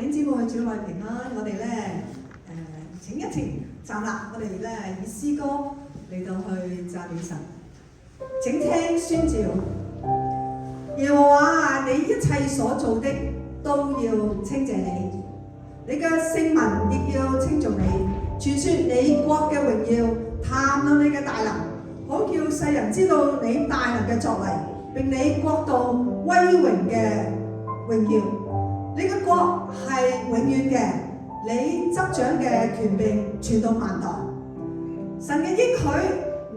兄姊妹主內平安，我哋咧請一停站立，我哋咧以詩歌嚟到去讚美神。請聽宣召，耶和華你一切所做的都要稱謝你，你嘅聖民亦要稱頌你，傳說你國嘅榮耀，談論你嘅大能，好叫世人知道你大能嘅作為，並你國度威榮嘅榮耀。你嘅國係永遠嘅，你執掌嘅權柄傳到萬代。神嘅應許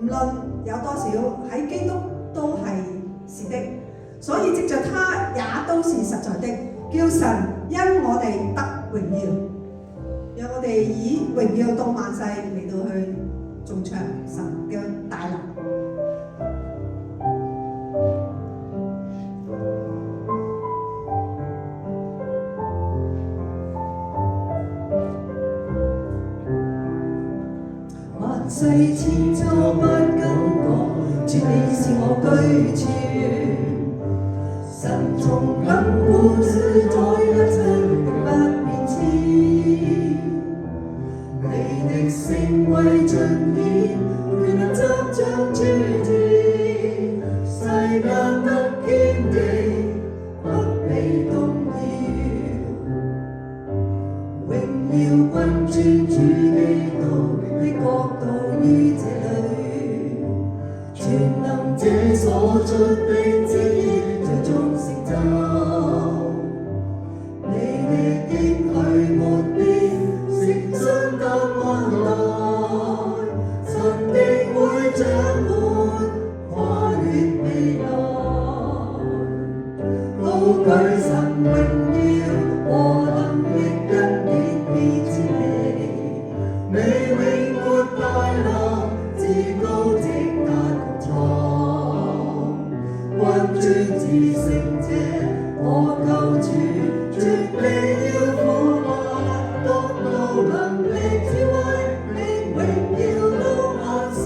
唔論有多少，喺基督都係的，所以藉着他也都是實在的，叫神因我哋得榮耀。讓我哋以榮耀到萬世嚟到去頌唱神嘅大能。世千秋不更改，主你是我居處。神從亙古主宰一切永不變遷。你的聖威盡顯，權能執掌諸天，世間得堅定，不被動搖。榮耀君尊主基督，你國度於這裏，全能者所出的旨意最終成就。你的應許沒變，誠信得安來，神定會掌管，跨越未來。高舉神榮耀和能力恩典必至你，你永沒大能，至高直達穹蒼。君尊至聖者，我救主，絕地要俯伏，獨到能力智慧，令榮耀到萬世。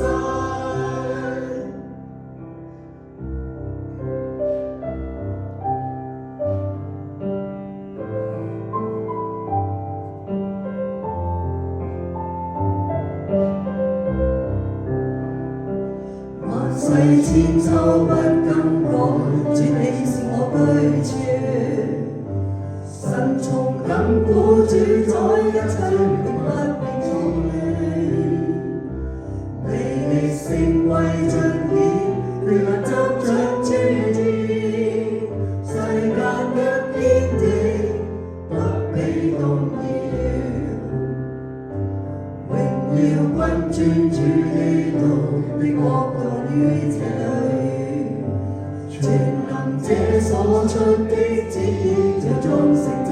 萬世千秋不更改，主你是我居處。神從亙古主宰一切永不變遷。你的聖威盡顯，權能執掌諸天，世間一堅定，不被動搖。榮耀君尊主基督，你國度於這裏，全能者所出的旨意最終成就。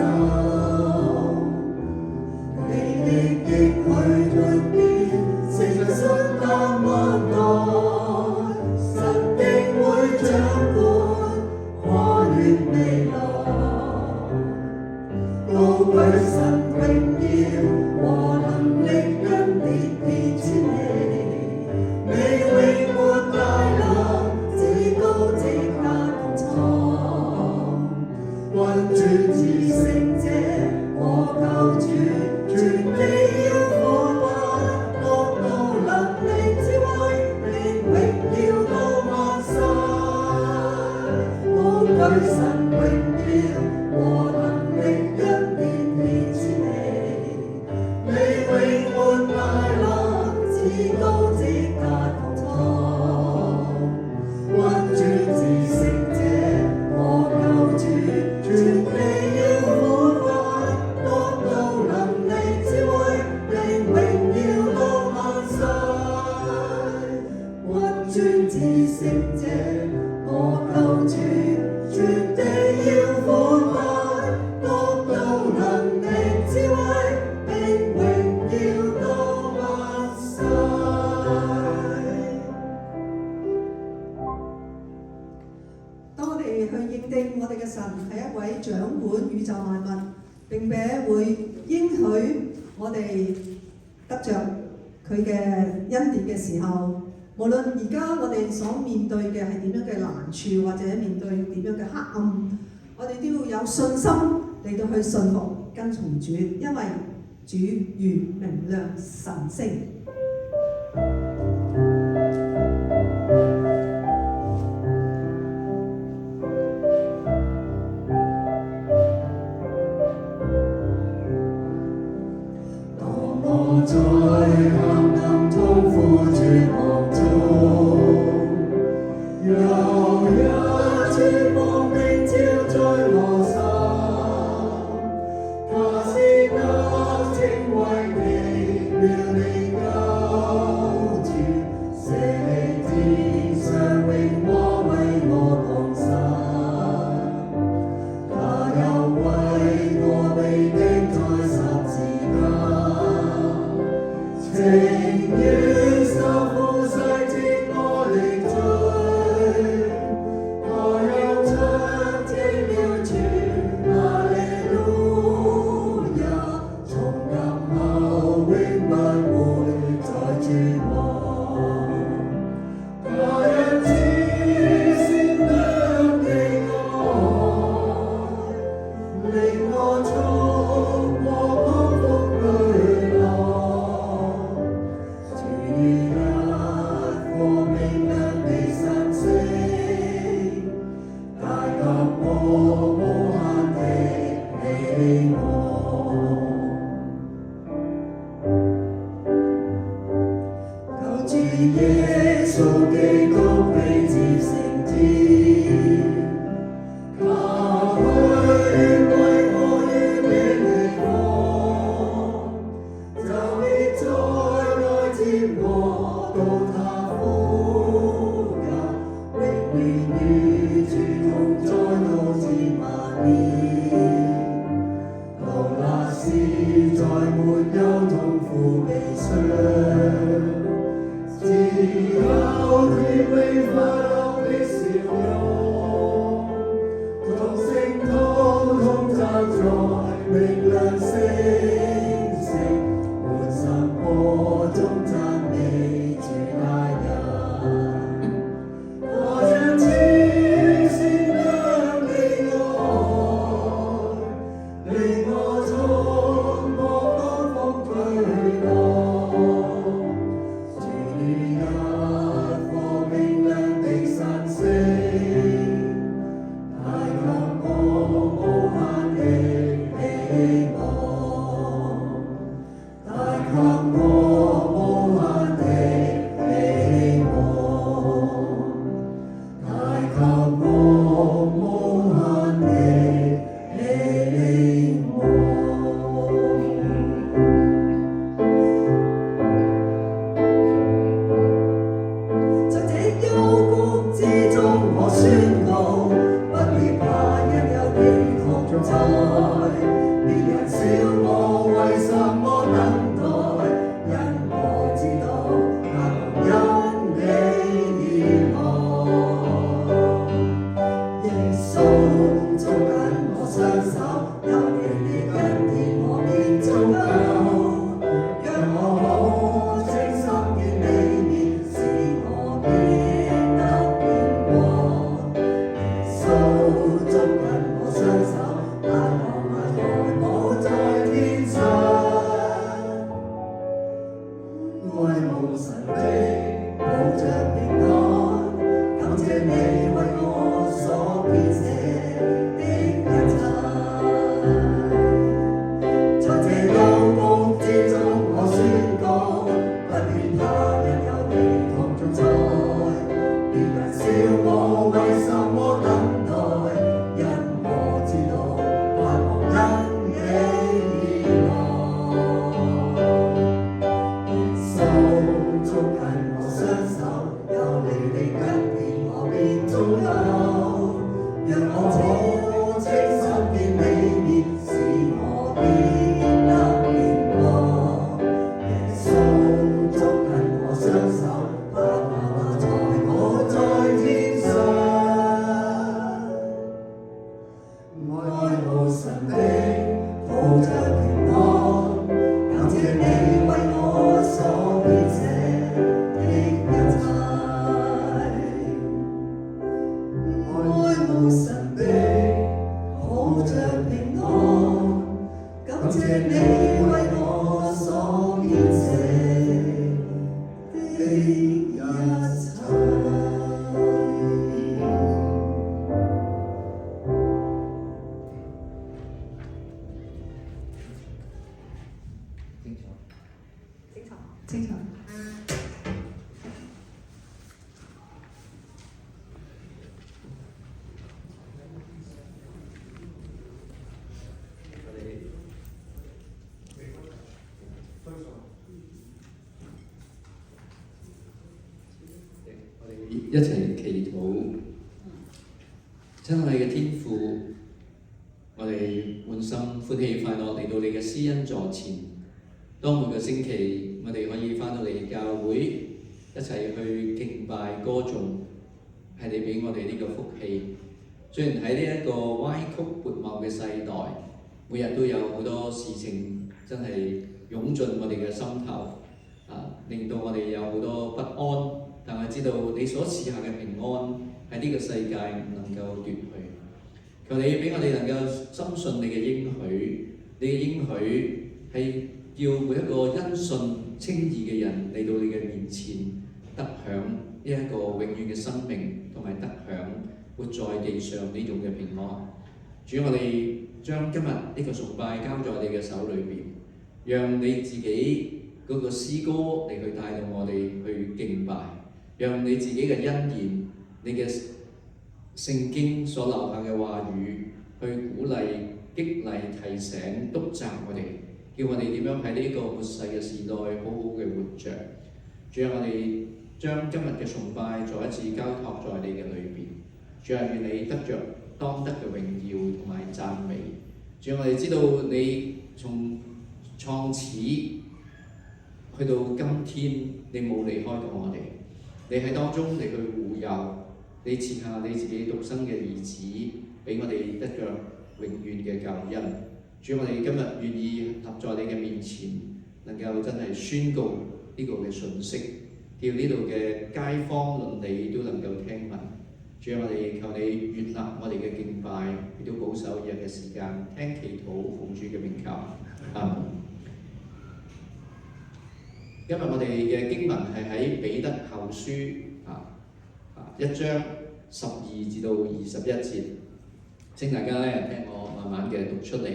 你的應許沒變，誠信得萬代，神定會掌管，跨越未來。高舉神榮耀和能力恩典必至你，你永沒大能，至高直達穹蒼。君尊至聖者，我救主，絕地要俯伏，國度能力智慧，令榮耀到萬世。高舉神榮耀和能力恩典必至你，你永沒大能，至高直達穹蒼。君尊至聖者，我救主，絕地要俯伏，國度能力智慧，令榮耀到萬世。君尊至聖者，我救主，絕地要俯伏，國度能力智慧，並榮耀到萬世。當我哋去認定我哋嘅神係一位掌管宇宙萬物，並且會應許我哋得着佢嘅恩典嘅時候，無論而家我哋所面對嘅係點樣嘅難處，或者面對點樣嘅黑暗，我哋都要有信心嚟到去信服跟從主，因為主如明亮晨星。我在黑暗痛苦絕望中，有一處光明照在我心，它是那稱為奇妙的救主，捨棄天上榮華為我降生，他又為我被釘在十字架。情願受苦洗淨我的罪，他又唱奇妙傳哈利路亞，從今後永不會再絕望。他因此善良的愛，令我衝過狂風巨浪。明亮的晨星，帶給我無限的希望。求主耶穌基督被接升天，他去為我預備地方，就必再來接我到他。與主同在到至萬年，到那時再沒有痛苦悲傷，只有甜美快樂的笑容，同聖徒同站在明亮星星，滿心歌中讚美主大人。謝你為我所編寫的一切。清楚。一齊祈禱，親愛嘅天父，我哋滿心歡喜快樂嚟到你嘅施恩座前。當每個星期，我哋可以翻到嚟教會，一齊去敬拜歌頌，係你俾我哋呢個福氣。雖然喺呢一個歪曲悖謬嘅世代，每日都有好多事情真係湧進我哋嘅心頭，令到我哋有好多不安。但係知道你所賜下嘅平安喺呢個世界唔能夠奪去。求你俾我哋能夠深信你嘅應許，你嘅應許係叫每一個因信稱義嘅人嚟到你嘅面前，得享呢一個永遠嘅生命，同埋得享活在地上呢種嘅平安。主，我哋將今日呢個崇拜交在你嘅手裏邊，讓你自己嗰個詩歌嚟去帶動我哋去敬拜。讓你自己嘅恩言，你嘅聖經所留下嘅話語，去鼓勵、激勵、提醒、督責我哋，叫我哋點樣喺呢個末世嘅時代好好嘅活着。主啊，我哋將今日嘅崇拜再一次交託在你嘅裏邊。主啊，願你得着當得嘅榮耀同埋讚美。主啊，我哋知道你從創始去到今天，你冇離開過我哋。你喺當中嚟去護佑，你賜下你自己獨生嘅兒子，俾我哋得着永遠嘅救恩。主，我哋今日願意立在你嘅面前，能夠真係宣告呢個嘅訊息，叫呢度嘅街坊鄰里都能夠聽聞。主，我哋求你悅納我哋嘅敬拜，亦都保守日嘅時間，聽祈禱，奉主嘅名求。阿門。今日我哋嘅經文係喺彼得後書1章12至到21節，請大家咧聽我慢慢嘅讀出嚟，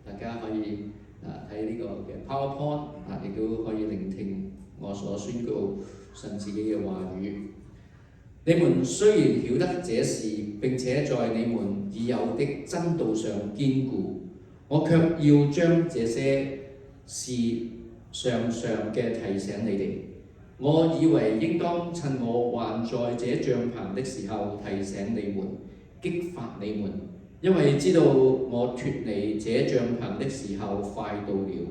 大家可以睇呢個嘅 PowerPoint 亦都可以聆聽我所宣告神自己嘅話語。你們雖然曉得這事，並且在你們已有的真道上堅固，我卻要將這些事常常嘅提醒你哋。我以為應當趁我還在這帳棚的時候提醒你們，激發你們，因為知道我脫離這帳棚的時候快到了，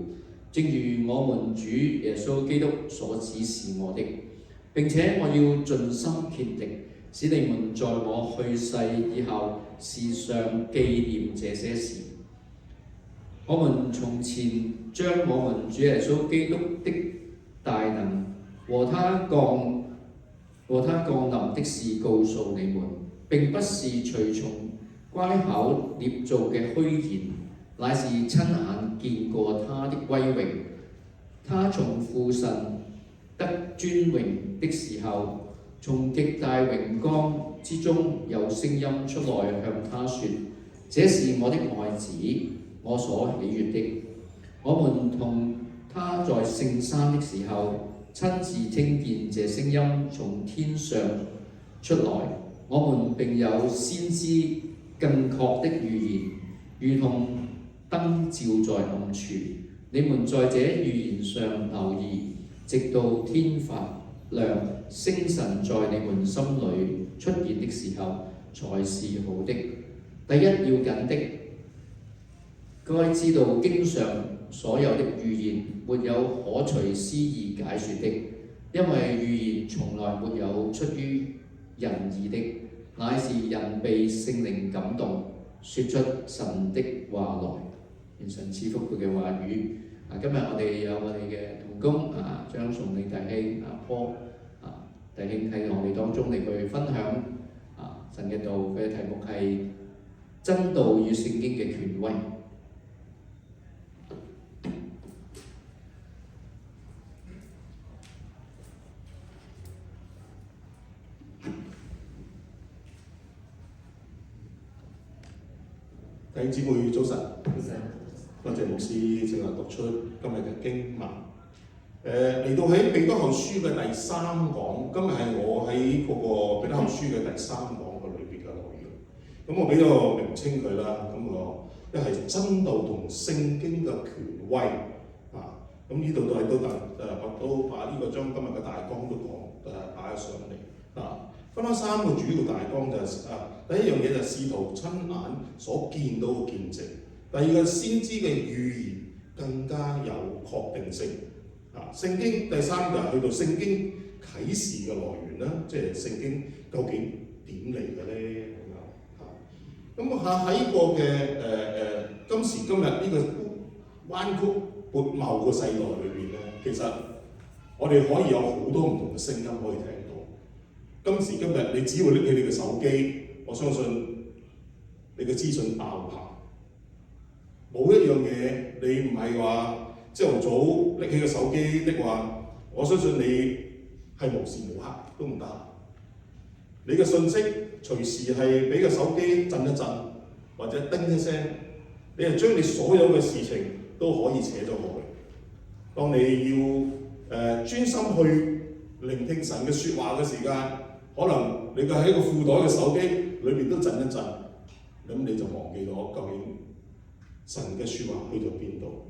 正如我們主耶穌基督所指示我的。並且我要盡心竭力，使你們在我去世以後時常紀念這些事。我們從前將我們主耶穌基督的大能和他降臨的事告訴你們，並不是隨從乖巧捏造嘅虛言，乃是親眼見過他的威榮。他從父神得尊榮的時候，從極大榮光之中有聲音出來向他說：這是我的愛子，我所喜悅的。我們同他在聖山的時候，親自聽見這聲音從天上出來。我們並有先知更確的預言，如同燈照在暗處。你們在這預言上留意，直到天發亮，星辰在你們心裏出現的時候，才是好的。第一要緊的，該知道經上所有的預言沒有可隨私意解說的，因為預言從來沒有出於人意的，乃是人被聖靈感動，說出神的話來。願神賜福佢嘅話語。今日我哋有我哋嘅同工張崇利弟兄Paul弟兄喺我哋當中嚟去分享神嘅道，佢嘅題目係真道與聖經嘅權威。弟兄姊妹早晨，多謝牧師正話讀出今日嘅經文。嚟到喺彼得後書嘅第三講，今日係我喺嗰個彼得後書嘅第三講嘅裏邊嘅內容。咁我俾咗個名稱佢啦，咁我一係真道同聖經嘅權威啊。咁呢度我都把呢個將今日嘅大綱都擺咗上嚟啊。分開三個主要大綱就係第一樣嘢就係使徒親眼所見到嘅見證，第二個先知嘅預言更加有確定性啊。聖經第三就係去到聖經啟示嘅來源啦，即係聖經究竟點嚟嘅咧咁樣嚇。咁喺個嘅今時今日呢個彎曲悖謬嘅世代裏邊咧，其實我哋可以有好多唔同嘅聲音可以聽到。今時今日，你只要拎起你嘅手機，我相信你嘅資訊爆棚。冇一樣嘢你唔係話朝頭早拎起個手機的話，我相信你係無時無刻都唔得閒。你嘅信息隨時係俾個手機震一震，或者叮一聲，你係將你所有嘅事情都可以扯咗過去。當你要專心去聆聽神嘅説話嘅時間，可能你喺個褲袋嘅手機裏邊都震一震，咁你就忘記咗究竟神嘅説話去到邊度。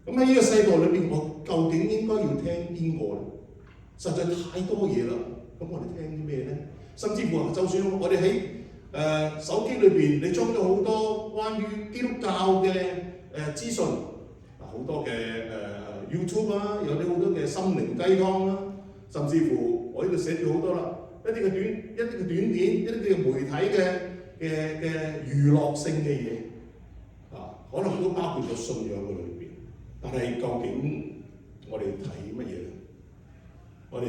咁喺呢個世代裏邊，我究竟應該要聽邊個咧？實在太多嘢啦，咁我哋聽啲咩咧？甚至乎就算我哋喺手機裏邊，你裝咗好多關於基督教嘅資訊，好多嘅YouTube 啊，有啲好多嘅心靈雞湯啦，甚至乎我呢度寫住好多啦。一啲嘅短片，一啲嘅媒體嘅娛樂性嘅嘢啊，可能都包括咗信仰嘅裏邊。但係究竟我哋睇乜嘢咧？我哋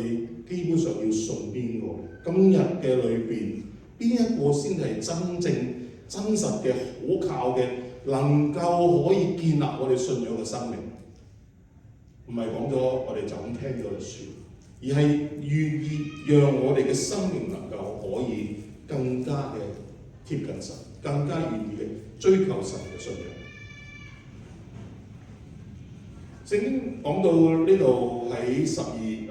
基本上要信邊個？今日嘅裏邊，邊一個先係真正真實嘅可靠嘅，能夠可以建立我哋信仰嘅生命？唔係講咗我哋就咁聽咗就算。而係願意讓我哋嘅生命能夠可以更加嘅貼近神，更加願意嘅追求神嘅信仰。聖經講到呢度喺12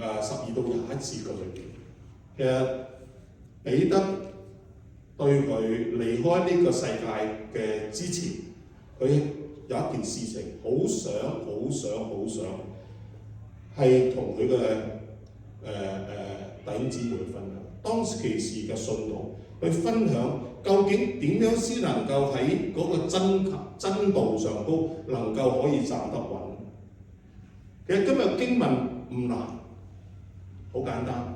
到21節嘅裏邊，其實彼得對佢離開呢個世界嘅之前，佢有一件事情好想係同佢嘅弟兄姊妹去分享，當其時嘅信徒去分享究竟點樣先能夠喺嗰個真道上高能夠可以站得穩。其實今日經文唔難，好簡單，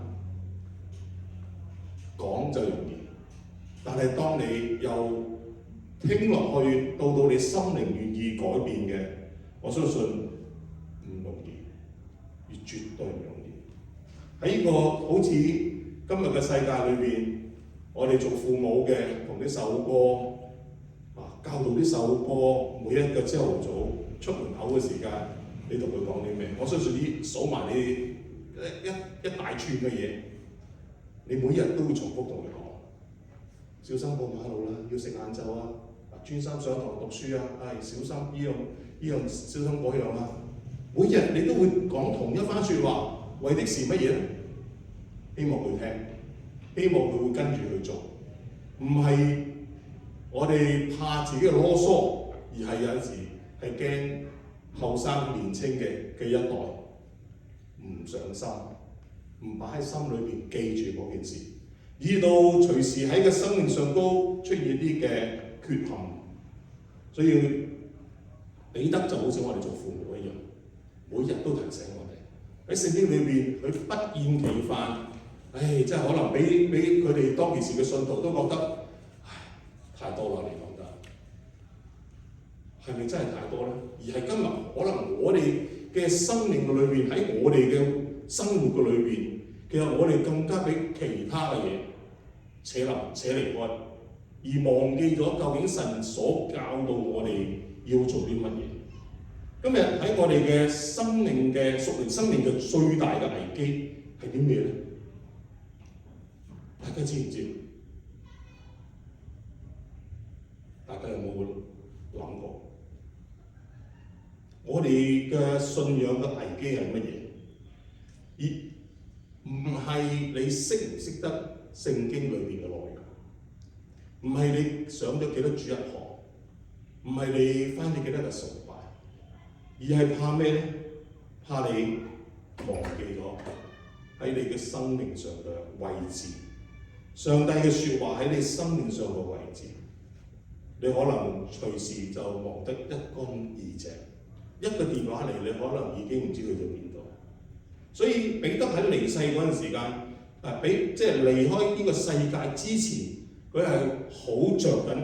講就容易，但係當你又聽落去，到你心靈願意改變嘅，我相信唔容易，而絕對唔容易。喺呢個好似今日嘅世界裏邊，我哋做父母嘅同啲細路哥教導啲細路哥，每一個朝頭早出門口嘅時間，你同佢講啲咩？我相信啲數埋你一大串嘅嘢，你每日都會重複同佢講：小心過馬路啦，要食晏晝啊，專心上堂讀書啊，小心呢樣小心嗰樣啊。每日你都會講同一番説話。為的是乜嘢咧？希望佢聽，希望佢會跟住去做，唔係我哋怕自己嘅囉嗦，而係有陣時係驚後生年青嘅一代唔上心，唔擺喺心裏邊記住嗰件事，以到隨時喺個生命上高出現啲嘅缺陷。所以彼得就好似我哋做父母一樣，每日都提醒我哋。喺聖經裏邊，佢不厭其煩，真係可能俾佢哋當其時嘅信徒都覺得，太多啦！你講得係咪真係太多咧？而係今日可能我哋嘅生命嘅裏邊，喺我哋嘅生活嘅裏邊，其實我哋更加俾其他嘅嘢扯離開，而忘記咗究竟神所教導我哋要做啲乜嘢。今日喺我哋嘅生命嘅屬靈生命嘅最大嘅危機係啲咩咧？大家知唔知？大家有冇我哋嘅信仰嘅危機係乜嘢？而唔係你識唔識得聖經裏邊嘅內容，唔係你上咗幾多主日學，唔係你返咗幾多個崇拜，而係怕咩咧？怕你忘記咗喺你嘅生命上嘅位置。上帝嘅説話喺你生命上嘅位置，你可能隨時就忘得一乾二淨。一個電話嚟，你可能已經唔知去咗邊度。所以彼得喺離世嗰陣時間，即係離開呢個世界之前，佢係好着緊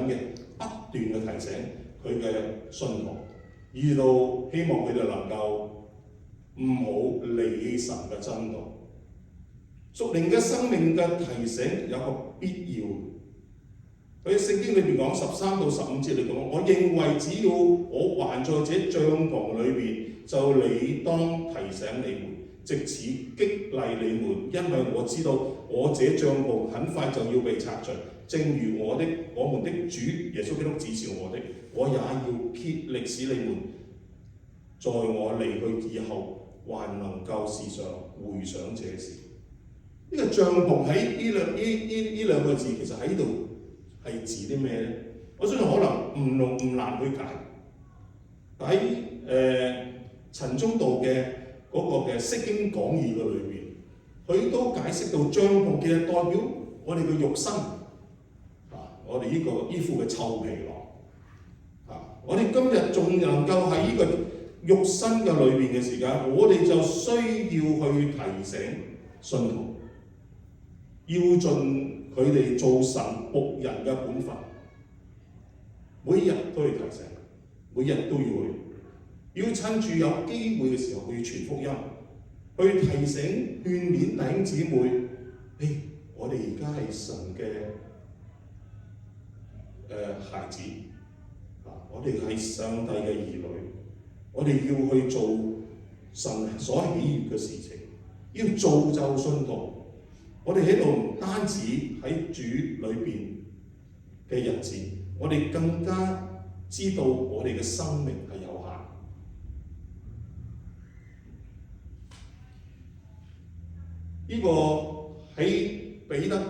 嘅，不斷嘅提醒佢嘅信徒，以到希望佢哋能夠唔好離棄神嘅真道。屬靈嘅生命嘅提醒有個必要。佢聖經裏邊講13到15節嚟講，我認為只要我還在這帳篷裏邊，就理當提醒你們，藉此激勵你們，因為我知道我這帳篷很快就要被拆除，正如我們的主耶穌基督指示我的，我也要竭力使你們在我離去以後，還能夠時常回想這事。呢個帳篷喺呢兩個字，其實喺度係指啲咩咧？我相信可能唔難去解。喺陳忠道嘅嗰個嘅釋經講義嘅裏邊，佢都解釋到帳篷其實代表我哋嘅肉身我哋呢副嘅臭皮囊我哋今日仲能夠喺呢個肉身嘅裏邊嘅時間，我哋就需要去提醒信徒。要盡佢哋做神僕人嘅本分，每日都要提醒，每日都要趁住有機會嘅時候去傳福音，去提醒勸勉弟兄姊妹，我哋而家係神嘅孩子，我哋係上帝嘅兒女，我哋要去做神所喜悅嘅事情，要造就信徒。我哋喺度唔單止喺主裏邊嘅日子，我哋更加知道我哋嘅生命係有限。呢個喺彼得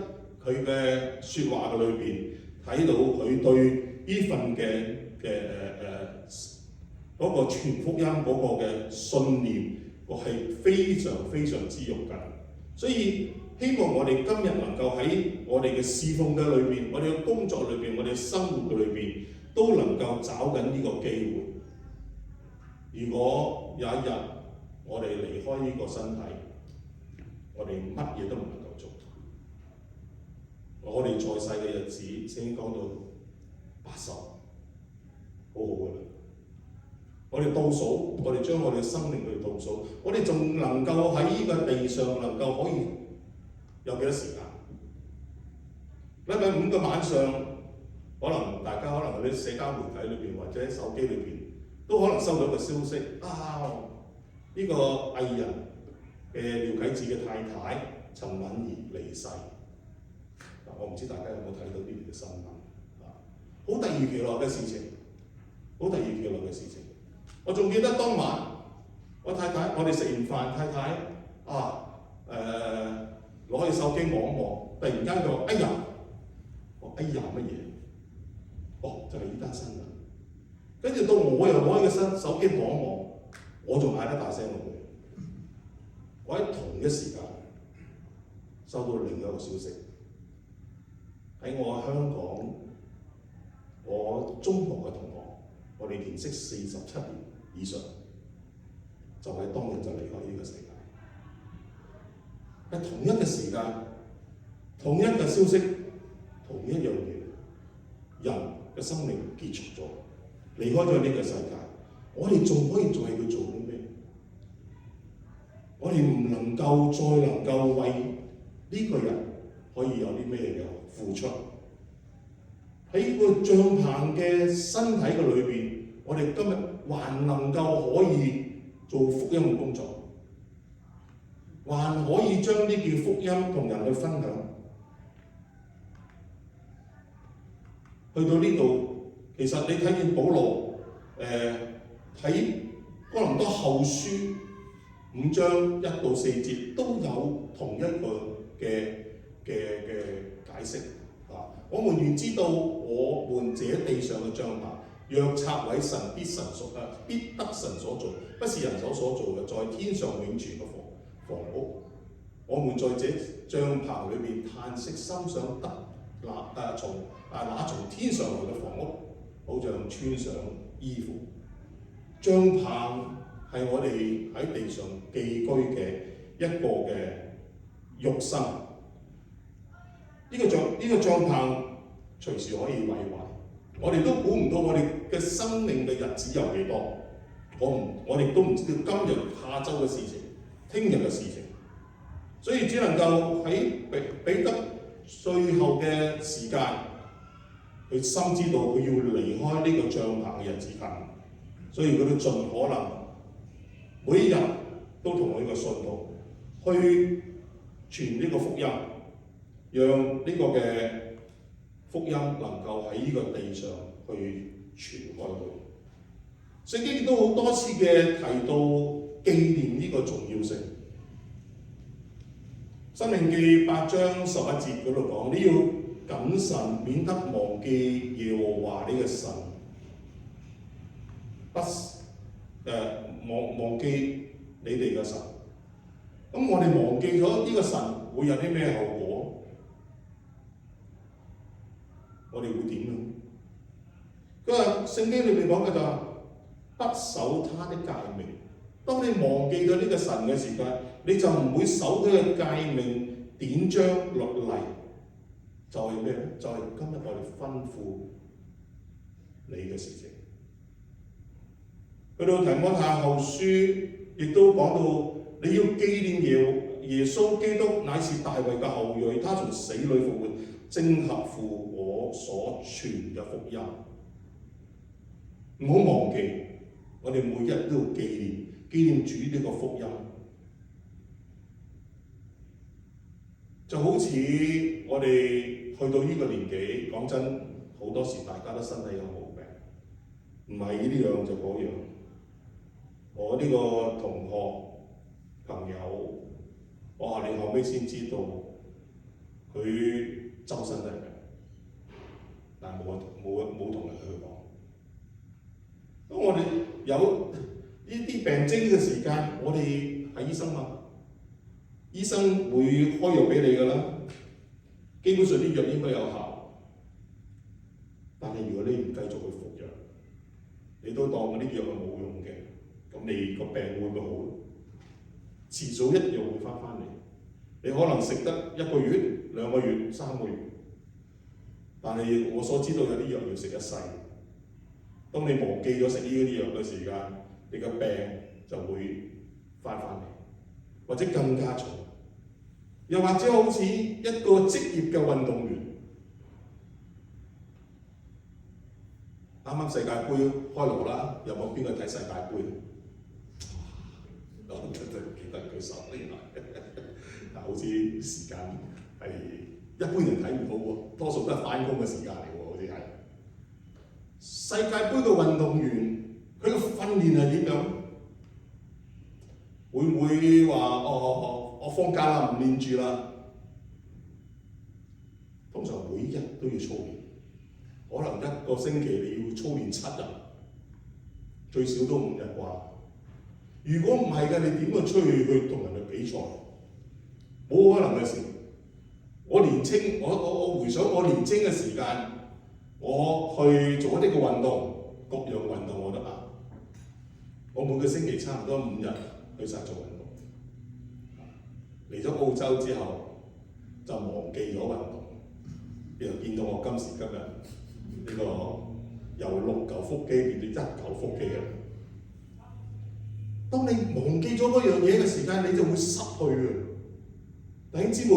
佢嘅説話嘅裏邊睇到佢對呢份嗰個傳福音嗰個嘅信念，我係非常非常之肉緊。所以希望我哋今日能夠喺我哋嘅侍奉嘅裏邊，我哋嘅工作裏邊，我哋嘅生活嘅裏邊，都能夠找緊呢個機會。如果有一日我哋離開呢個身體，我哋乜嘢都唔能夠做。我哋在世嘅日子先講到80，好好㗎啦。我哋倒數，我哋將我哋嘅生命去倒數，我哋仲能夠喺呢個地上能夠可以有幾多時間？禮拜5嘅晚上，可能大家可能喺啲社交媒體裏邊或者手機裏邊，都可能收到一個消息呢個藝人嘅廖啟智嘅太太陳敏兒離世。我唔知大家有冇睇到呢條嘅新聞好突如其來嘅事情，好突如其來嘅事情。我仲記得當晚，我哋食完飯，太太攞起手機望一望，突然間就話：哎呀乜嘢？就係呢單新聞。跟住到我又攞起個手機望一望，我仲嗌得大聲落去。我喺同一時間收到另一個消息，喺我香港，我中學嘅同學，我哋連識47年以上，就喺當日就離開呢個世界。係同一個時間，同一個消息，同一樣嘢，人嘅生命結束咗，離開咗呢個世界。我哋仲可以再去做啲咩？我哋唔能夠再能夠為呢個人可以有啲咩嘅付出。喺個帳棚嘅身體嘅裏邊，我哋今日還能夠可以做福音嘅工作。還可以將呢件福音同人去分享。去到呢度，其實你睇見保羅提喺哥林多後書5章1到4節都有同一個嘅解釋啊！我們原知道我們這地上嘅帳棚，若拆毀，神必得神所造，不是人手所造嘅，在天上永存嘅房屋。我們在這帳棚裏面嘆息，心想得那從天上來嘅房屋，好像穿上衣服。帳棚係我哋喺地上寄居嘅一個嘅肉身。呢個帳棚隨時可以毀壞，我哋都估唔到我哋嘅生命嘅日子有幾多。我哋都唔知道今日下週嘅事情，聽日嘅事情，所以只能夠喺彼得最後嘅時間，佢深知道佢要離開呢個帳棚嘅日子近，所以佢都盡可能每一日都同佢嘅信徒去傳呢個福音，讓呢個嘅福音能夠喺呢個地上去傳開去。聖經亦都好多次嘅提到紀念呢個重要性。申命記8章11節嗰度講，你要謹慎，免得忘記耶和華你嘅神，忘記你哋嘅神。咁我哋忘記咗呢個神會有啲咩後果？我哋會點咧？佢話聖經裏面講嘅就係不守他的誡命。當你忘記咗呢個神嘅時間，你就唔會守佢嘅誡命、典章、律例。就係咩咧？就係今日我哋吩咐你嘅事情。去到提摩太後書，亦都講到你要紀念耶穌基督乃是大衛嘅後裔，他從死裏復活，正合乎我所傳嘅福音。唔好忘記，我哋每日都要紀念主呢個福音。就好似我哋去到呢個年紀，講真，好多時大家都身體有毛病，唔係呢樣就嗰樣。我呢個同學朋友，我話你後尾先知道，佢周身都係病，但係冇同人去講。當我哋有呢啲病徵嘅時間，我哋係醫生嘛，醫生會開藥俾你㗎啦。基本上啲藥應該有效，但係如果你唔繼續去服藥，你都當嗰啲藥係冇用嘅，咁你個病會唔會好？遲早一樣會翻嚟。你可能食得1個月、2個月、3個月，但係我所知道有啲藥要食一世。當你忘記咗食呢啲藥嘅時間，你個病就會翻嚟，或者更加重。又或者好似一個職業嘅運動員，啱啱世界盃開鑼啦，有冇邊個睇世界盃？我真係記得佢手呢排，但好似時間係一般人睇唔到喎，多數都係翻工嘅時間嚟喎，好似係。世界盃嘅運動員，佢嘅訓練係點樣？會唔會話我放假啦，唔練住啦？通常每日都要操練，可能1個星期你要操練7日，最少都5日啩。如果唔係嘅，你點樣出去同人哋比賽？冇可能嘅事。我回想我年青嘅時間，我去做一啲嘅運動，各樣運動我都啱。我每個星期差唔多5日去晒做運動。嚟咗澳洲之後，就忘記咗運動，又見到我今時今日呢個由6嚿腹肌變到1嚿腹肌啦。當你忘記咗嗰樣嘢嘅時間，你就會失去嘅。弟兄姊妹，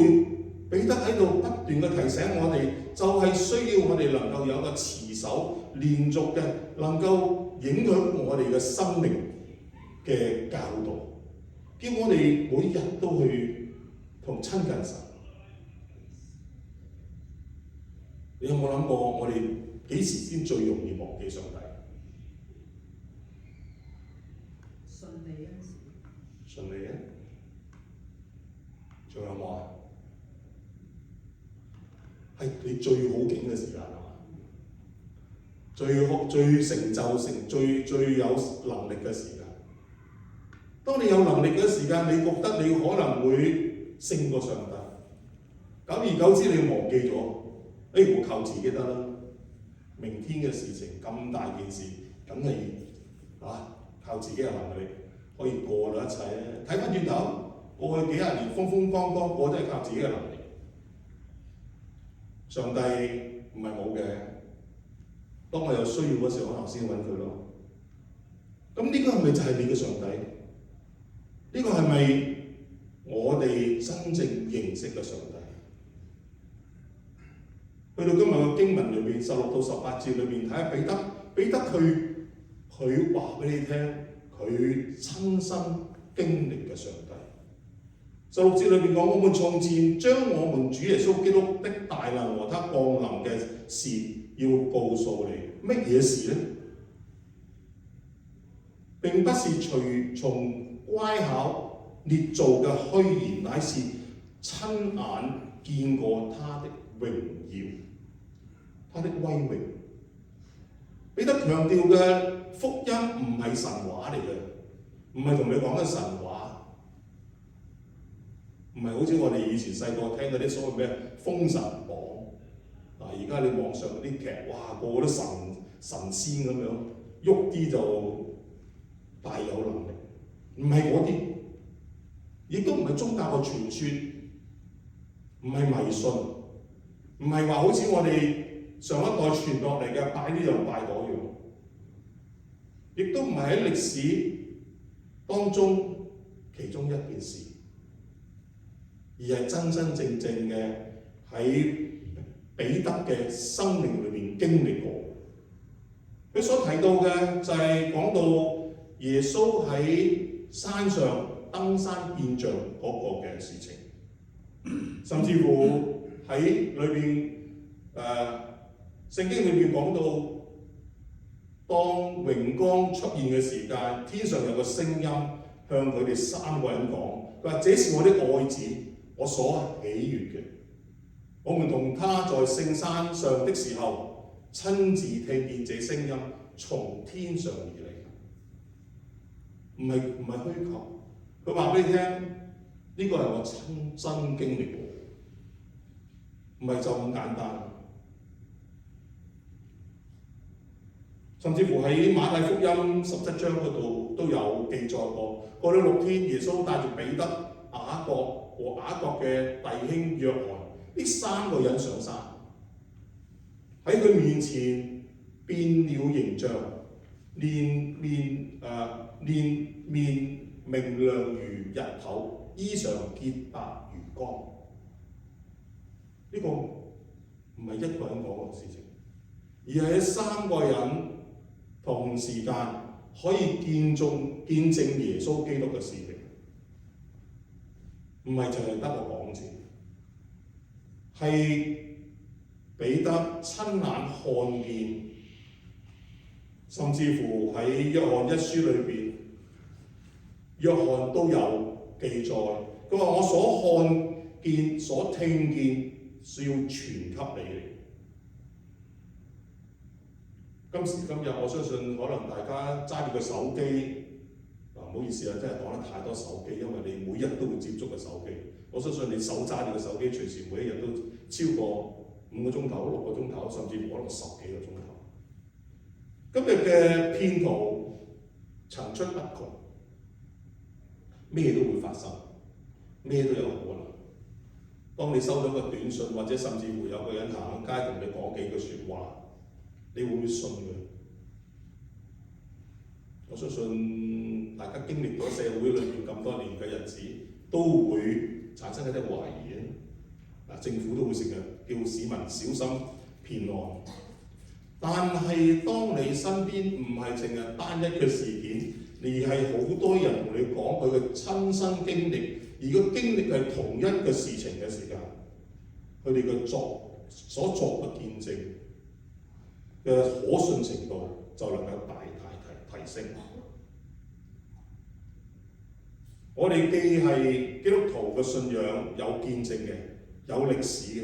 彼得喺度不斷嘅提醒我哋，就係需要我哋能夠有個持守、連續嘅，能夠影響我哋嘅生命嘅教導，叫我哋每日都去同親近神。你有冇諗過，我哋幾時先最容易忘記上帝？你最好景嘅時間啊嘛，最成就最有能力嘅時間。當你有能力嘅時間，你覺得你可能會勝過上帝。久而久之，你忘記咗，我靠自己得啦。明天嘅事情咁大件事，梗係靠自己嘅能力可以過到一切咧。睇翻轉頭，過去幾廿年風風光光，我都係靠自己嘅能力。上帝唔係冇嘅，當我有需要嗰時候，可能先揾佢咯。咁呢個係咪就係你嘅上帝？呢個係咪我哋真正認識嘅上帝？去到今日嘅經文裏邊16到18節裏邊，睇下彼得佢話俾你聽，佢親身經歷嘅上帝。16節裏邊講，我們從前將我們主耶穌基督的大能和他降臨嘅事要告訴你，乜嘢事呢？並不是從乖巧捏造嘅虛言，乃是親眼見過他的榮耀，他的威榮。彼得強調嘅福音唔係神話嚟嘅，唔係同你講嘅神話，唔係好似我哋以前細個聽嗰啲所謂咩封神榜。而家你網上嗰啲劇，哇，個個都神仙咁樣，喐啲就大有能力，唔係嗰啲，亦都唔係宗教嘅傳說，唔係迷信，唔係話好似我哋上一代傳落嚟嘅拜呢樣拜嗰樣，亦都唔係喺歷史當中其中一件事，而係真真正正嘅喺彼得嘅生命裏面經歷過。佢所提到嘅就係講到耶穌喺山上登山變像嗰個嘅事情，甚至乎喺裏邊聖經裏面講到，當榮光出現嘅時間，天上有個聲音向佢哋3個人講，佢話：這是我的愛子，我所喜悅嘅。我們同他在聖山上的時候，親自聽見這聲音從天上而嚟，唔係虛構。佢話俾你聽，呢個係我親身經歷過，唔係就咁簡單。甚至乎喺馬太福音17章嗰度都有記載過，過咗6天，耶穌帶住彼得、雅各和雅各嘅弟兄約翰呢3個人上山，喺佢面前變了形象，面明亮如日頭，衣裳潔白如光。呢個唔係一個人講嘅事情，而係3個人同時間可以見證耶穌基督嘅事情，唔係淨係得個講字，係彼得親眼看見，甚至乎喺約翰1書裏邊，約翰都有記載。佢話：我所看見、所聽見，是要傳給你。今時今日，我相信可能大家揸住個手機，唔好意思啊，真係講得太多手機，因為你每日都會接觸個手機。我相信你手揸住個手機，隨時每一日都超過5個鐘頭、6個鐘頭，甚至乎可能10幾個鐘頭。今日嘅騙徒層出不窮，咩都會發生，咩都有可能。當你收到個短信，或者甚至乎有個人行街同你講幾句説話，你會唔會信佢？我相信大家經歷咗社會裏面咁多年嘅日子，都會產生一啲懷疑嘅。政府都會成日叫市民小心騙案。但係當你身邊唔係淨係單一嘅事件，而係好多人同你講佢嘅親身經歷，而個經歷係同一個事情嘅時間，佢哋嘅所作嘅見證嘅可信程度就能夠大大提升。我哋既係基督徒嘅信仰有見證嘅，有歷史嘅，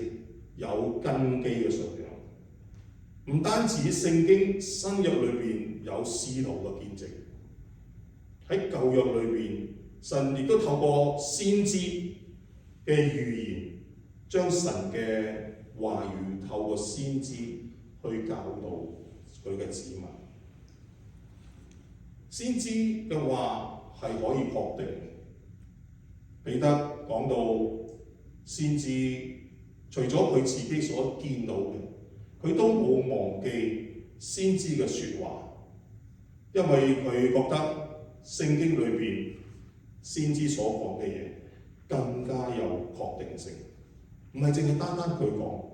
有根基嘅信仰。唔單止聖經新約裏邊有使徒嘅見證，喺舊約裏邊，神亦都透過先知嘅預言，將神嘅話語透過先知去教導佢嘅子民。先知嘅話係可以確定嘅。彼得講到先知，除咗佢自己所見到嘅，佢都冇忘記先知嘅説話，因為佢覺得聖經裏邊先知所講嘅嘢更加有確定性，唔係淨係單單佢講，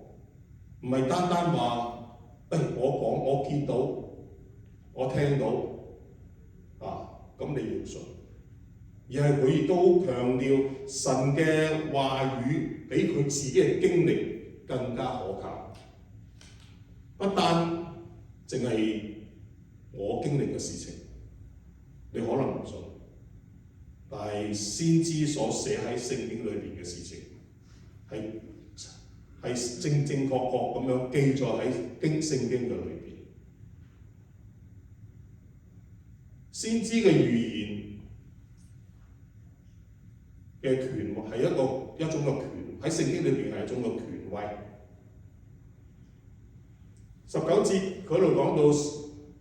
唔係單單話，我講我見到我聽到咁你要信，而係佢亦都強調神嘅話語比佢自己嘅經歷更加可靠，不單淨係我經歷嘅事情，你可能唔信，但係先知所寫喺聖經裏邊嘅事情係正正確確咁樣記載喺聖經嘅裏邊。先知嘅預言嘅權係一種嘅權，喺聖經裏邊係一種嘅權威。19節嗰度講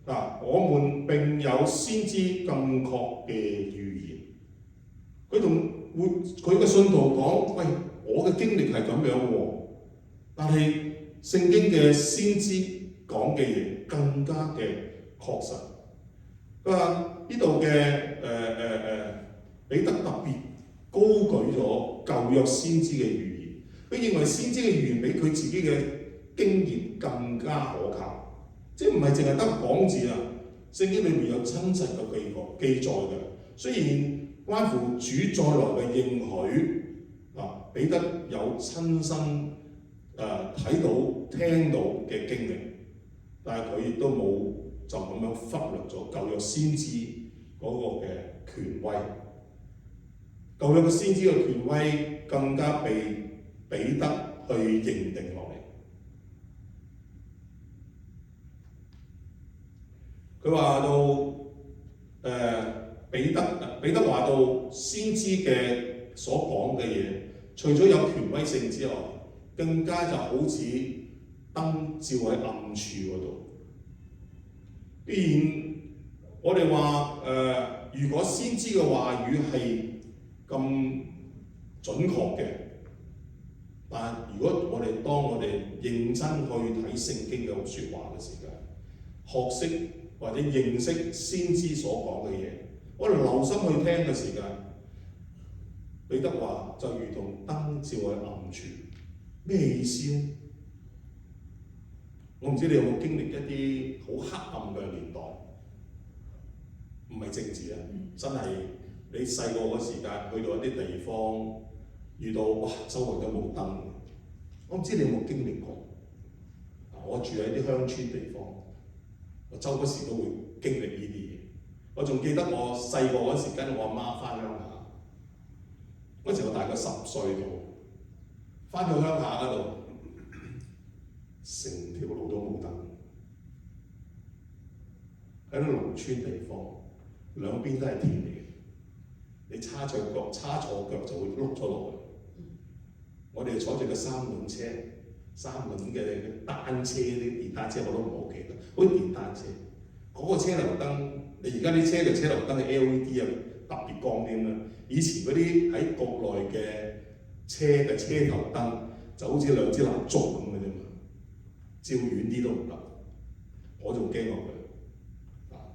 到我們並有先知更確嘅預言。佢嘅信徒講：喂，我嘅經歷係咁樣喎，但係聖經嘅先知講嘅嘢更加嘅確實。佢話呢度嘅彼得特別高舉咗舊約先知嘅預言，佢認為先知嘅預言比佢自己嘅經驗更加可靠，即係唔係淨係得講字啊？聖經裏面有真實嘅記載嘅，雖然關乎主再來嘅應許彼得有親身睇到聽到嘅經歷，但係佢亦都冇就咁樣忽略咗舊約先知嗰個嘅權威。舊約嘅先知嘅權威更加被彼得去認定落嚟。佢話到彼得話到先知嘅所講嘅嘢，除咗有權威性之外，更加就好似燈照喺暗處嗰度。既然我哋話如果先知嘅話語係咁準確嘅，但如果當我哋認真去睇聖經嘅説話嘅時間，學識或者認識先知所講嘅嘢，我哋留心去聽嘅時間，彼得話就如同燈照喺暗處，咩意思咧？我唔知你有冇經歷一啲好黑暗嘅年代，唔係政治啊，真係你細個嗰時間去到一啲地方，遇到周圍都冇燈，我唔知你有冇經歷過。我住喺啲鄉村地方，我周不時都會經歷呢啲嘢。我仲記得我細個嗰時跟我阿媽翻鄉下，嗰時我大概10歲度，翻到鄉下嗰度，成條路都冇燈，喺啲農村地方，兩邊都係田嚟嘅，你叉錯腳就會碌咗落去。我哋坐住個3輪車，3輪嘅單車，啲電單車我都唔好記得，好似電單車。嗰個車頭燈，你而家啲車嘅車頭燈係 LED 啊，特別光啲啦。以前嗰啲喺國內嘅車嘅車頭燈就好似兩支蠟燭咁嘅啫嘛，照遠啲都唔得。我仲驚過佢。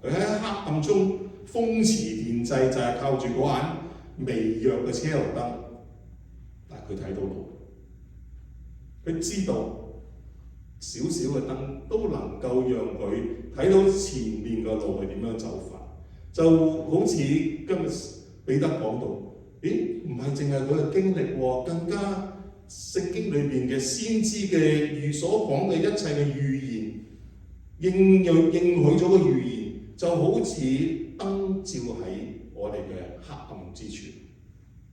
佢喺黑暗中風馳電掣，就係靠住嗰眼微弱嘅車頭燈，但係佢睇到路，佢知道少少嘅燈都能夠讓佢睇到前面嘅路係點樣走法。就好似今日彼得講到，唔係淨係佢嘅經歷喎，更加聖經裏邊嘅先知嘅所講嘅一切嘅預言，應許咗嘅預言，就好似燈照喺我哋嘅黑暗之處，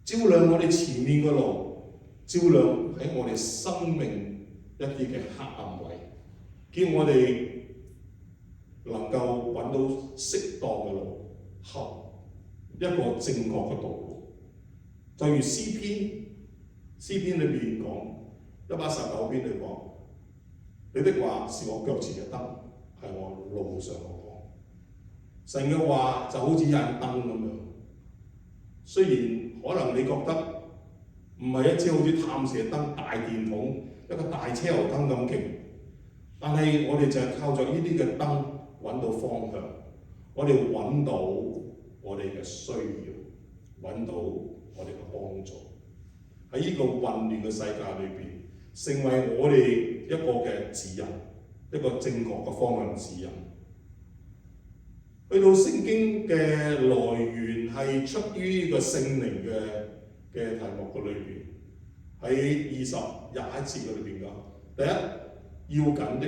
照亮我哋前面嘅路，照亮喺我哋生命一啲嘅黑暗位，叫我哋能夠揾到適當嘅路，行一個正確嘅道路。就如詩篇裏邊講119篇裏講，你的話是我腳前嘅燈，係我路上嘅光。神嘅話就好似一盞燈咁樣，雖然可能你覺得唔係一支好似探射燈、大電筒、一個大車油燈咁勁，但係我哋就係靠著呢啲嘅燈揾到方向，我哋揾到我哋嘅需要，揾到我哋嘅幫助。喺呢個混亂嘅世界裏邊，成為我哋一個嘅指引，一個正確嘅方向指引。去到聖經嘅來源係出於呢個聖靈嘅題目嘅裏邊，喺21節嘅裏邊講，第一，要緊的，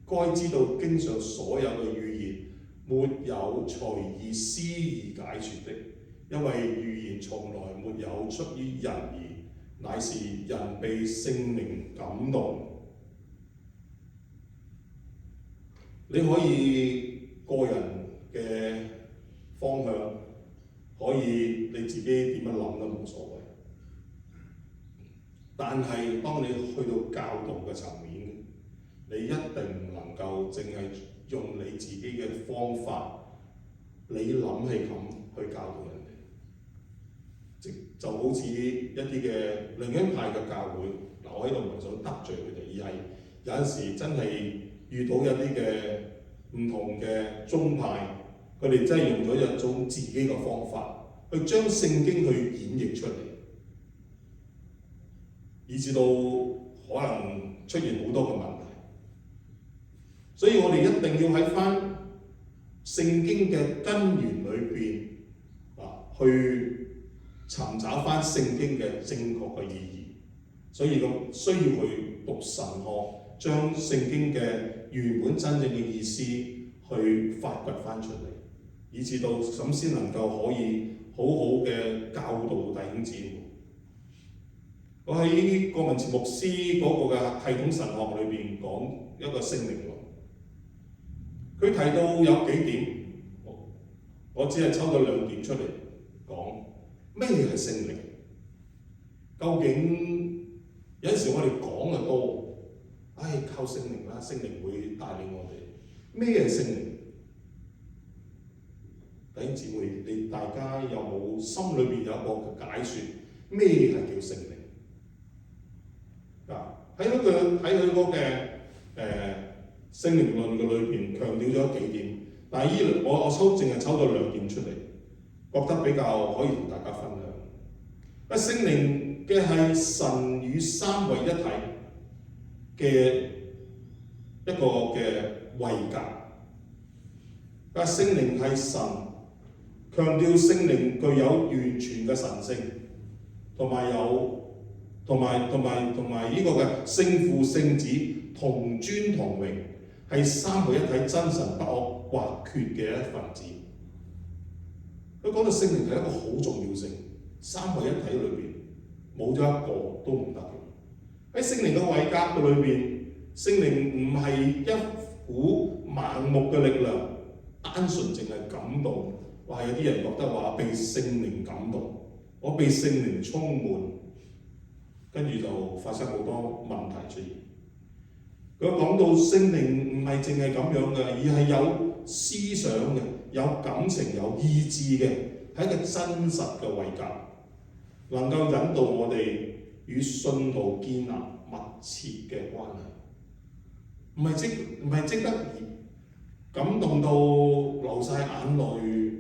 該知道經上所有嘅預言沒有隨意私意解説的，因為預言從來沒有出於人意，乃是人被聖靈感動。你可以個人嘅方向，可以你自己點樣諗都冇所謂。但係當你去到教導嘅層面，你一定唔能夠淨係用你自己嘅方法，你諗係咁去教導人哋。就好似一啲嘅另一派嘅教會，我喺度唔係想得罪佢哋，而係有陣時真係遇到一啲嘅唔同嘅宗派，佢哋真係用咗一種自己嘅方法去將聖經去演繹出嚟，以至到可能出現好多嘅問題。所以我哋一定要喺返聖經嘅根源裏邊去尋找返聖經嘅正確嘅意義。所以咁需要去讀神學，將聖經嘅原本真正嘅意思去發掘返出嚟，以至到咁先能夠可以好好嘅教導弟兄姊妹。我喺郭文慈牧師嗰個嘅系統神學裏邊講一個聖靈論，佢提到有幾點，我只係抽咗2點出嚟講。咩係聖靈？究竟有陣時我哋講嘅多，靠聖靈啦，聖靈會帶領我哋。咩係聖靈？弟兄姊妹，你大家有冇心裏邊有一個解説？咩係叫聖靈？喺佢嗰嘅聖靈論嘅裏邊強調咗幾點，但係我淨係抽咗2點出嚟，覺得比較可以同大家分享。聖靈嘅係神與三位一體嘅一個嘅位格。但聖靈係神，強調聖靈具有完全嘅神性，同埋呢個嘅聖父聖子同尊同榮，係三位一體真神不可或缺嘅一份子。佢講到聖靈係一個好重要性，三位一體裏邊冇咗一個都唔得嘅。喺聖靈嘅位格嘅裏邊，聖靈唔係一股盲目嘅力量，單純淨係感動。有啲人覺得話被聖靈感動，我被聖靈充滿，跟住就發生好多問題出現。佢講到聖靈唔係淨係咁樣嘅，而係有思想嘅、有感情、有意志嘅，係一個真實嘅位格，能夠引導我哋與信徒建立密切嘅關係。唔係即得感動到流晒眼淚、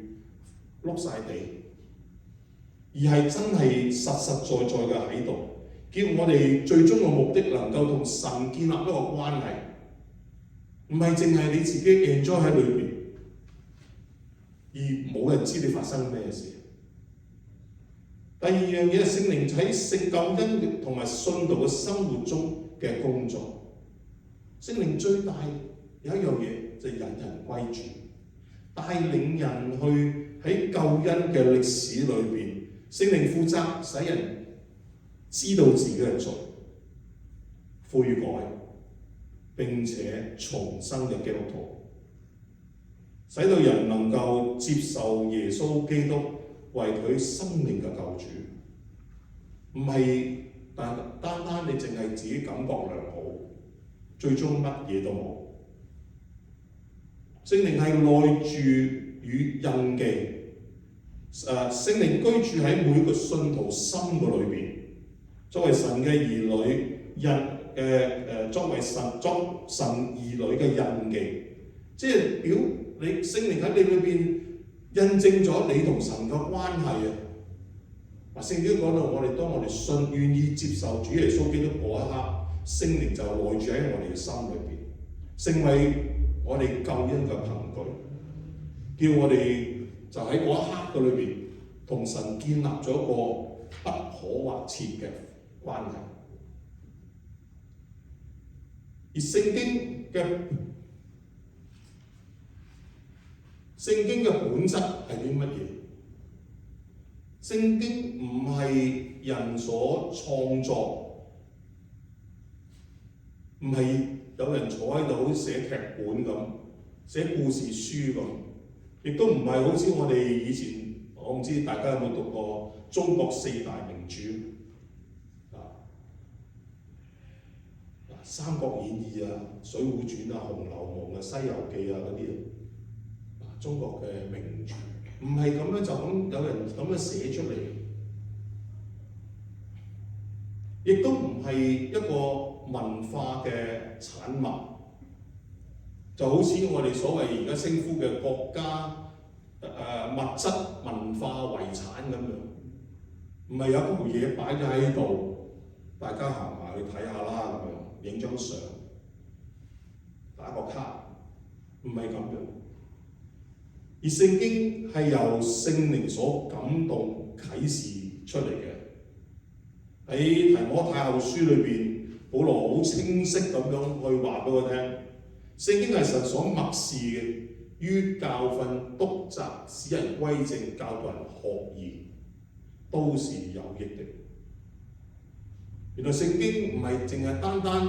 碌晒地，而係真係實實在在嘅喺度，叫我哋最終嘅目的能夠同神建立一個關係，唔係淨係你自己 enjoy 喺裏邊，而冇人知你發生咩事。第二樣嘢係聖靈喺聖救恩同埋信徒嘅生活中嘅工作。聖靈最大有一樣嘢就係引人歸主，帶領人去喺救恩嘅歷史裏邊，聖靈負責使人知道自己嘅罪，悔改並且重生嘅基督徒，使到人能夠接受耶穌基督為佢生命嘅救主，唔係單單你淨係自己感覺良好，最終乜嘢都冇。聖靈係內住與印記，聖靈居住喺每個信徒心嘅裏邊，作為神嘅兒女作為神兒女嘅印記，即係表你聖靈喺你裏邊印證咗你同神嘅關係啊！聖經講到當我哋信願意接受主耶穌基督嗰一刻，聖靈就內住喺我哋嘅心裏邊，成為我哋救恩嘅憑據，叫我哋就喺嗰一刻嘅裏邊同神建立咗一個不可或設嘅關係。而聖經嘅本質係啲乜嘢？聖經唔係人所創作，唔係有人坐喺度好似寫劇本咁，寫故事書咁，亦都唔係好似我哋以前，我唔知大家有冇讀過中國四大名著三國演義啊、水滸傳啊、紅樓夢啊、西遊記啊嗰啲中國嘅名著，唔係咁樣就咁有人咁樣寫出嚟，亦都唔係一個文化嘅產物，就好似我哋所謂而家稱呼嘅國家物質文化遺產咁樣，唔係有部嘢擺咗喺度，大家行埋去睇下啦咁樣。影張相，打個卡，唔係咁樣。而聖經係由聖靈所感動啟示出嚟嘅。喺提摩太後書裏邊，保羅好清晰咁樣去話俾我聽，聖經係神所默示嘅，於教訓、督責、使人歸正、教導人學義，都是有益的。原來聖經唔係淨係單單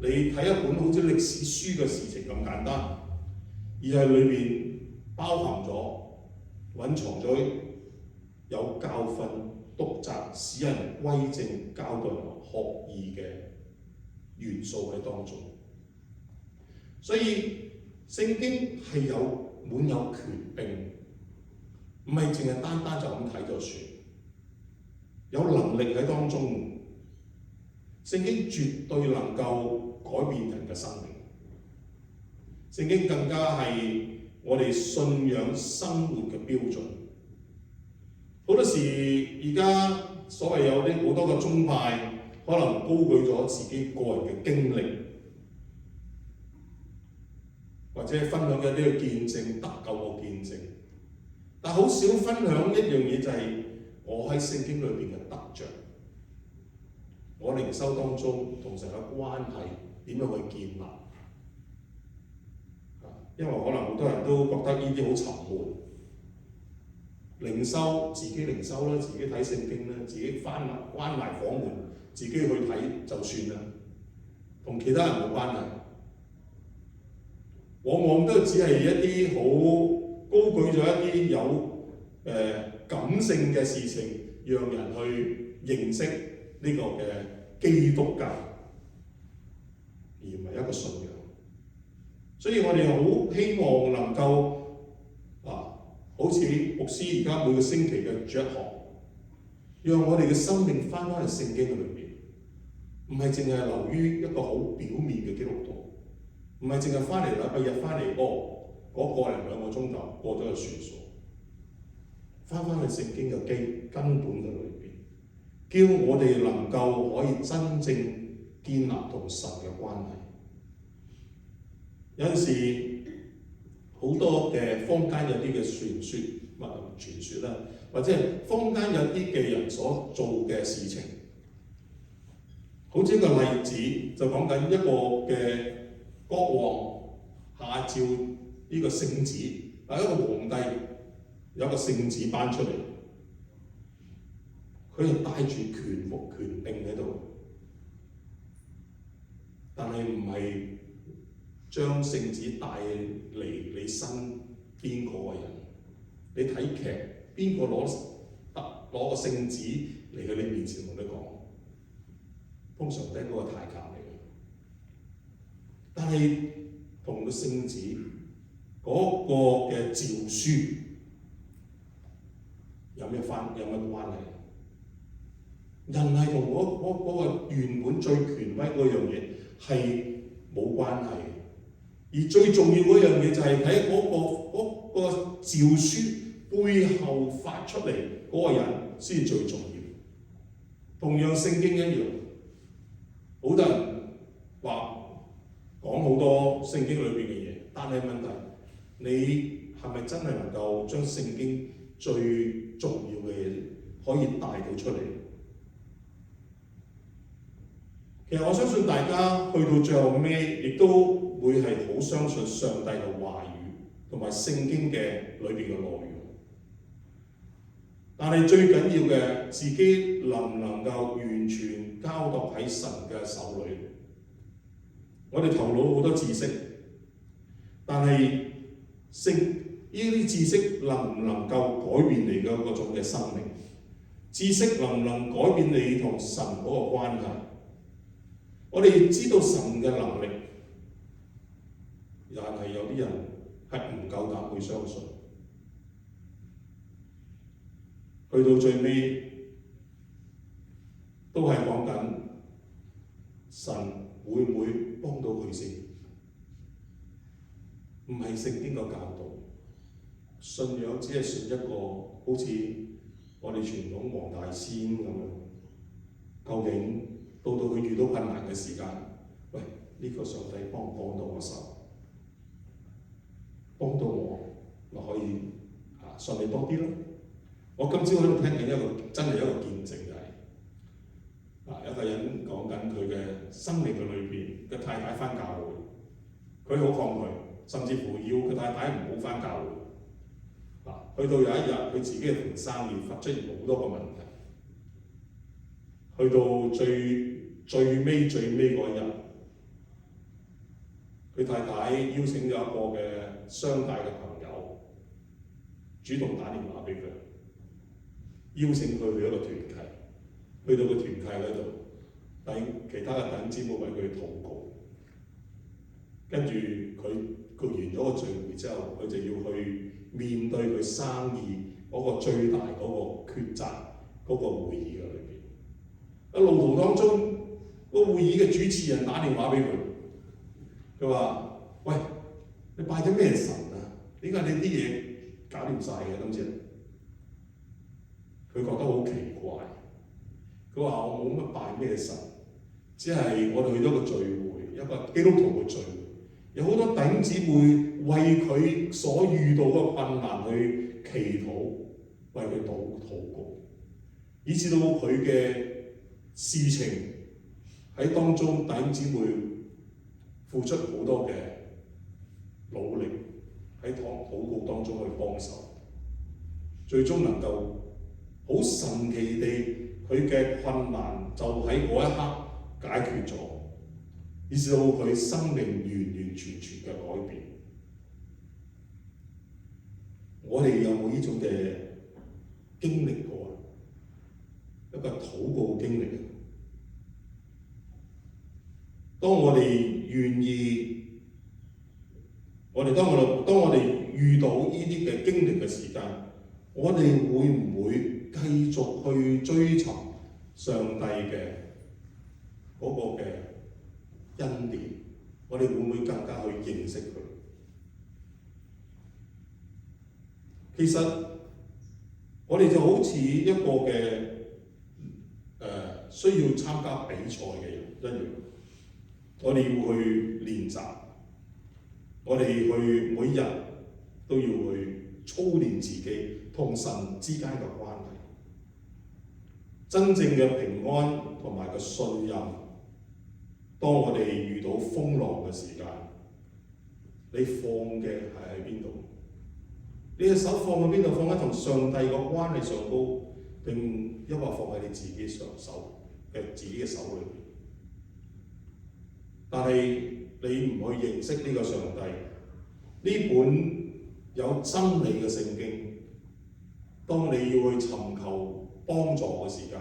你睇一本好似歷史書嘅事情咁簡單，而係裏邊包含咗、蘊藏咗有教訓、督責、使人歸正、教導人學義嘅元素喺當中。所以聖經係滿有權柄，唔係淨係單單就咁睇就算，有能力喺當中。聖經絕對能夠改變人嘅生命，聖經更加係我哋信仰生活嘅標準。好多時而家所謂有啲好多個宗派，可能高舉咗自己個人嘅經歷，或者分享一啲嘅見證、得救嘅見證，但好少分享一樣嘢，就係我喺聖經裏邊嘅得着。我靈修當中同神嘅關係點樣去建立？因為可能好多人都覺得呢啲好沉悶。靈修自己靈修啦，自己睇聖經啦，自己關埋房門，自己去睇就算啦，同其他人冇關係。往往都只係一啲好高舉咗一啲有感性嘅事情，讓人去認識呢個嘅基督教，而唔係一個信仰。所以我哋好希望能夠好似牧師而家每個星期嘅主日學，讓我哋嘅生命翻返去聖經嘅裏邊，唔係淨係流於一個好表面嘅基督徒，唔係淨係翻嚟禮拜日翻嚟嗰個零2個鐘頭過咗就算數，翻去聖經嘅根本嘅裏邊，叫我哋能夠可以真正建立同神嘅關係。有陣時好多嘅坊間有啲嘅傳說啦，或者係坊間有啲嘅人所做嘅事情，好似一個例子就講緊一個嘅國王下詔呢個聖旨，一個皇帝有一個聖旨頒出嚟，佢係帶住權柄喺度，但係唔係將聖子帶嚟你身邊嗰個人。你睇劇，邊個攞個聖子嚟去你面前同你講？通常都係嗰個太監嚟嘅。但係同個聖子嗰個嘅詔書有咩關係？人係同嗰個原本最權威嗰樣嘢係冇關係，而最重要嗰樣嘢就係睇嗰個詔書背後發出嚟嗰個人先最重要。同樣聖經一樣，好多人話講好多聖經裏邊嘅嘢，但係問題你係咪真係能夠將聖經最重要嘅嘢可以帶到出嚟？其實我相信大家去到最後尾，亦都會係好相信上帝嘅話語同埋聖經嘅裏邊嘅內容。但係最緊要嘅，自己能唔能夠完全交託喺神嘅手裏？我哋頭腦好多知識，但係呢啲知識能唔能夠改變你嘅嗰種嘅生命？知識能唔能改變你同神嗰個關係？我哋知道神嘅能力，但係有啲人係唔夠膽去相信。去到最尾都係講緊神會唔會幫到佢先？唔係聖經嘅教導，信仰只係信一個好似我哋傳統黃大仙咁樣。究竟到佢遇到困難嘅時間，喂，呢個上帝幫到我手，幫到我咪可以信你多啲咯。我今朝喺度聽緊真係一個見證，就係一個人講緊佢嘅生命嘅裏邊嘅太太返教會，佢好抗拒，甚至乎要佢太太唔好返教會。去到有一日，佢自己嘅盤生意出現好多個問題，去到最尾嗰一日，佢太太邀請咗一個嘅商界嘅朋友，主動打電話俾佢。邀請佢去一個團契，去到個團契嗰度，其他嘅弟兄姊妹為佢禱告，跟住佢完咗個聚會之後，佢就要去面對佢生意嗰個最大嗰個抉擇嗰個會議嘅裏邊。喺路途當中，個會議嘅主持人打電話俾佢，佢話：喂，你拜咗咩神啊？點解你啲嘢搞掂晒嘅今次？佢覺得好奇怪，佢話：我冇乜拜咩神，只係我哋去咗個聚會，一個基督徒嘅聚會，有好多弟兄姊妹為佢所遇到嘅困難去祈禱，為佢禱告，以至到佢嘅事情喺當中，弟兄姊妹付出好多嘅努力喺禱告當中去幫手，最終能夠好神奇地，佢嘅困難就喺嗰一刻解決咗，以至到佢生命完全嘅改變。我哋有冇呢種嘅經歷過啊？一個禱告經歷。當我哋願意，當我哋遇到呢啲嘅經歷嘅時間，我哋會唔會繼續去追尋上帝嘅嗰個嘅恩典？我哋會唔會更加去認識佢？其實我哋就好似一個嘅需要參加比賽嘅人一樣，我哋要去練習，我哋去每日都要去操練自己同神之間嘅關係。真正嘅平安同埋個信任，當我哋遇到風浪嘅時間，你放嘅係喺邊度？你嘅手放喺邊度？放喺同上帝個關係上高，定抑或放喺你自己嘅手裏邊？但係你唔去認識呢個上帝，呢本有真理嘅聖經，當你要去尋求幫助嘅時間，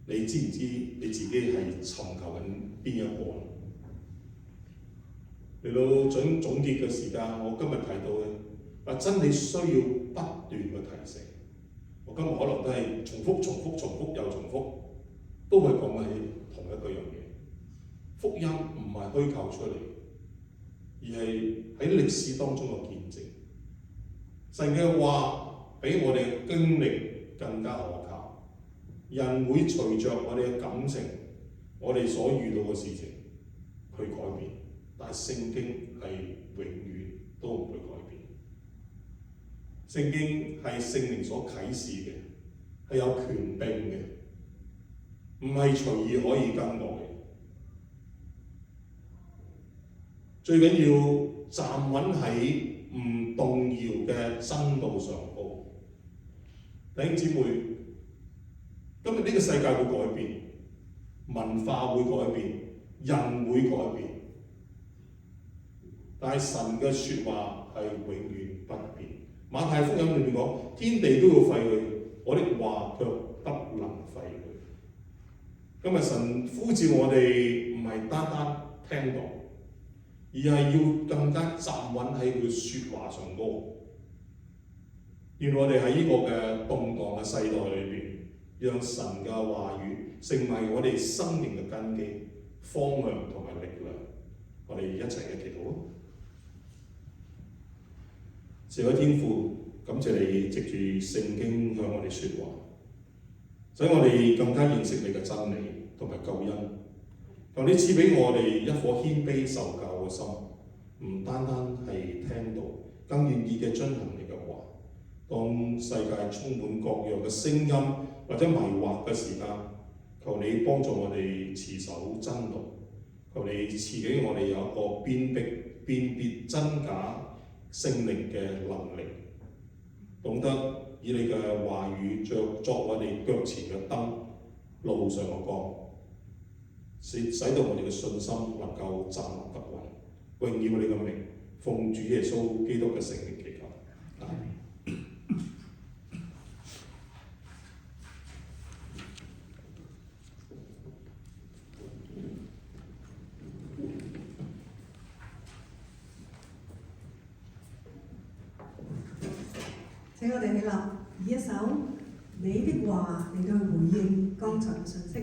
你知唔知你自己係尋求緊邊一個？嚟到總結嘅時間，我今日提到嘅真理需要不斷嘅提醒。我今日可能都係重複又重複，都係講緊同一個樣嘢。福音唔係虛構出嚟，而係喺歷史當中嘅見證。神嘅話比我哋嘅經歷更加可靠。人會隨着我哋嘅感情，我哋所遇到嘅事情去改變，但係聖經係永遠都唔會改變。聖經係聖靈所啟示嘅，係有權柄嘅，唔係隨意可以更改。最緊要站穩喺唔動搖嘅真道上高。弟兄姊妹，今日呢個世界會改變，文化會改變，人會改變，但係神嘅説話係永遠不變。馬太福音裏面講，天地都要廢去，我的話卻不能廢去。今日神呼召我哋唔係單單聽到，而係要更加站穩喺佢説話上高。願我哋喺呢個嘅動盪嘅世代裏邊，讓神嘅話語成為我哋生命嘅根基、方向同埋力量。我哋一齊嘅祈禱。謝謝天父，感謝你藉住聖經向我哋説話，使我哋更加認識你嘅真理同埋救恩。求你賜俾我哋一顆謙卑受教嘅心，唔單單係聽到，更願意嘅遵行你嘅話。當世界充滿各樣嘅聲音或者迷惑嘅時間，求你幫助我哋持守真道。求你賜俾我哋有一個辨別真假聖靈嘅能力，懂得以你嘅話語作我哋腳前嘅燈，路上嘅光，使到我哋嘅信心能夠站立得穩。榮耀你嘅名，奉主耶穌基督嘅聖名祈求。阿們。請我哋起立，以一首你的話嚟到回應剛才嘅信息。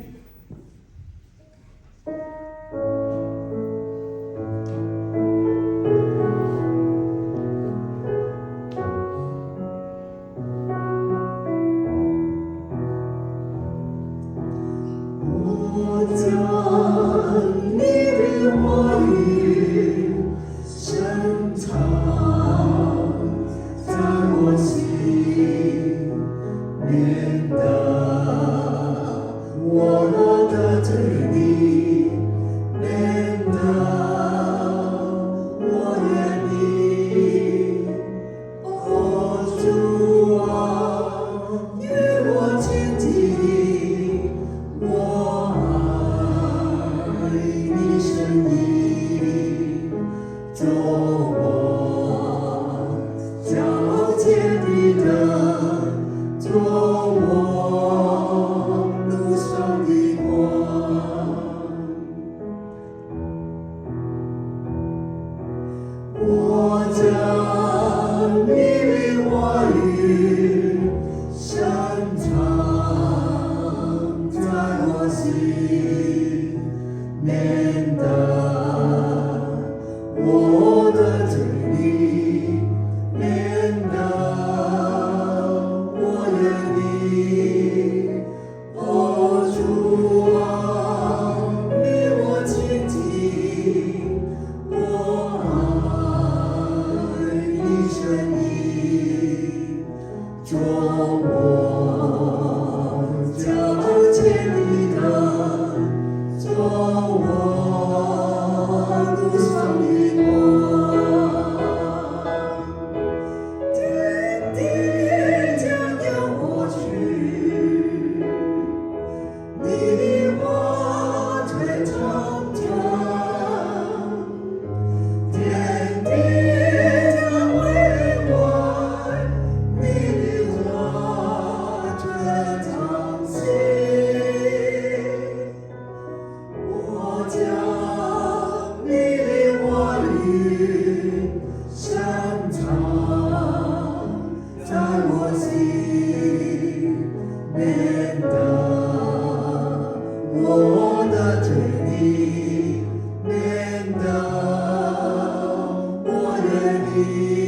我將你的話語深藏在我心，免得我得罪你，免得我怨你。哦，主啊，与我亲近，我爱你声音，做我脚前的灯，做我路上的光。我将你的话语深藏在我心，免得我得罪你，免得我怨你。哦，主啊，与我亲近，我爱你声音，做我脚前的灯，做我路上的光。你。